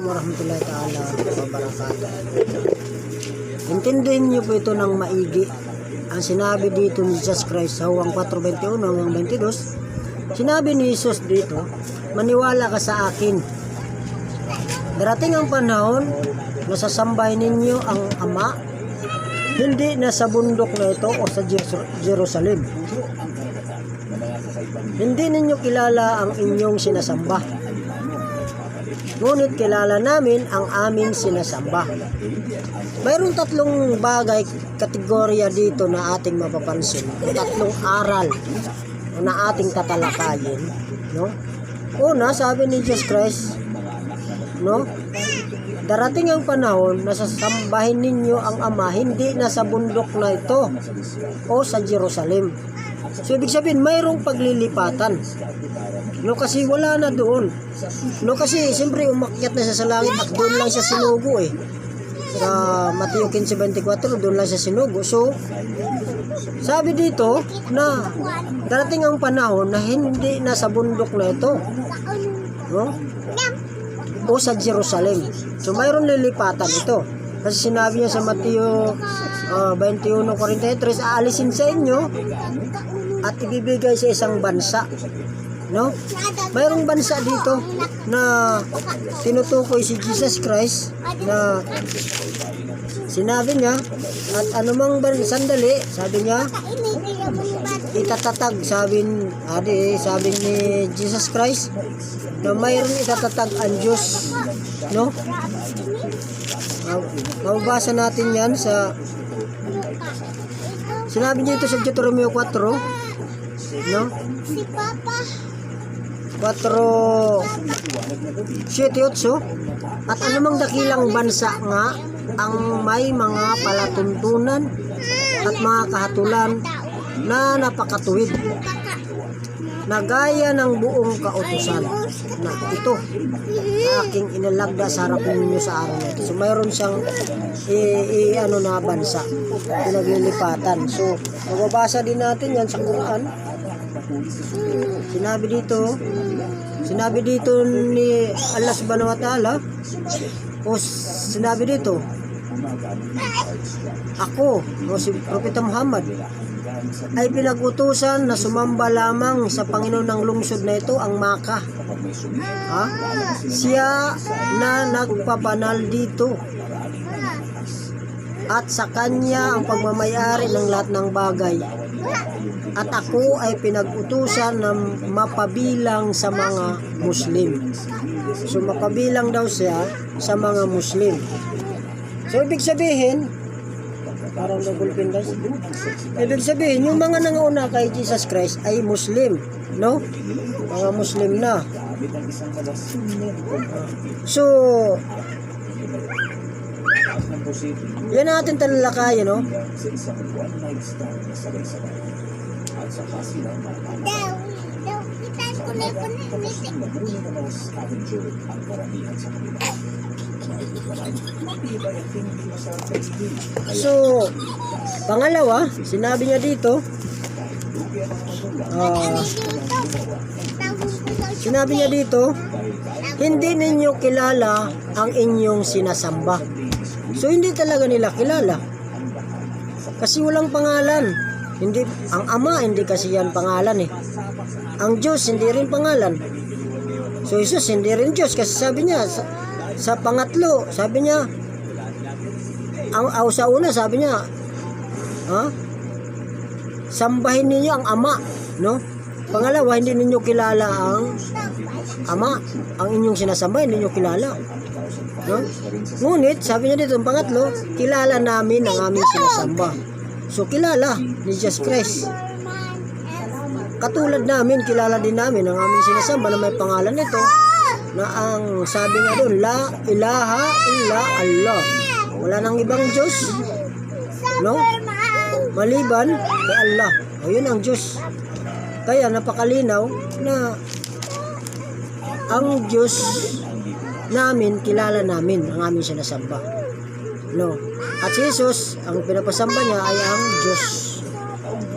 warahmatullahi ta'ala wabarakatuh. Intindihin niyo po ito ng maigi. Ang sinabi dito ni Jesus Christ sa Juan 4:21 hanggang 22, sinabi ni Jesus dito, maniwala ka sa akin. Darating ang panahon na sasambahin ninyo ang Ama, hindi na sa bundok na ito o sa Jerusalem. Hindi ninyo kilala ang inyong sinasamba, ngunit kilala namin ang aming sinasamba. Mayroong tatlong bagay, kategorya dito na ating mapapansin. Tatlong aral na ating tatalakayin. No? Una, sabi ni Jesus Christ, no? Darating ang panahon na sasambahin ninyo ang Ama, hindi na sa bundok na ito o sa Jerusalem. So, ibig sabihin, mayroong paglilipatan. No, kasi wala na doon. No, kasi siyempre umakyat na siya sa langit at doon lang siya sinugo eh. Sa Mateo 15:24, doon lang siya sinugo. So, sabi dito na darating ang panahon na hindi na sa bundok na ito. No? O sa Jerusalem. So, mayroon lilipatan ito. Kasi sinabi niya sa Mateo 21:43, aalisin sa inyo at ibibigay sa isang bansa. No? Mayroong bansa dito na tinutukoy si Jesus Christ na sinabi niya at anumang sandali, sabi niya, itatatag, sabi ni Jesus Christ na mayroong itatatag ang Diyos. No? Mababasa natin yan sa sinabi niya ito sa Deuteronomio 4, no? 4:7-8. At anumang dakilang bansa nga ang may mga palatuntunan at mga kahatulan na napakatuwid na gaya ng buong kautusan na ito aking inalagda sa harap ninyo sa araw na ito. So mayroon siyang na bansa pinaglilipatan. So mababasa din natin yan sa Quran. Sinabi dito ni Allah subhanahu wa ta'ala, o sinabi dito, ako, o si Propeta Muhammad, ay pinag-utusan na sumamba lamang sa Panginoon ng lungsod na ito, ang Makkah. Siya na nagpabanal dito. At sa kanya ang pagmamayari ng lahat ng bagay. At ako ay pinag-utusan na mapabilang sa mga Muslim. So mapabilang daw siya sa mga Muslim. So ibig sabihin, parang nagulpin guys. Ibig sabihin, yung mga nangauna kay Jesus Christ ay Muslim, no? Mga Muslim na. So yan natin talalakayin, no? So, pangalawa, sinabi niya dito, hindi ninyo kilala ang inyong sinasamba. So, hindi talaga nila kilala. Kasi walang pangalan. Hindi, ang Ama, hindi kasi yan pangalan eh. Ang Diyos, hindi rin pangalan. So, Jesus, hindi rin Diyos. Kasi sabi niya, sa pangatlo, sabi niya, sa una, sabi niya, sambahin ninyo ang Ama, no? Pangalawa, hindi ninyo kilala ang Ama. Ang inyong sinasamba, hindi ninyo kilala. No? Ngunit, sabi niya dito, ang pangatlo, kilala namin ang aming sinasamba. So, kilala ni Jesus Christ. Katulad namin, kilala din namin ang aming sinasamba na may pangalan nito, na ang sabi nga doon, La ilaha illa Allah. Wala nang ibang Diyos, no? Maliban kay Allah. O, yun ang Diyos. Kaya napakalinaw na ang Diyos namin, kilala namin ang aming sinasamba, no? At si Jesus, ang pinapasamba niya ay ang Diyos.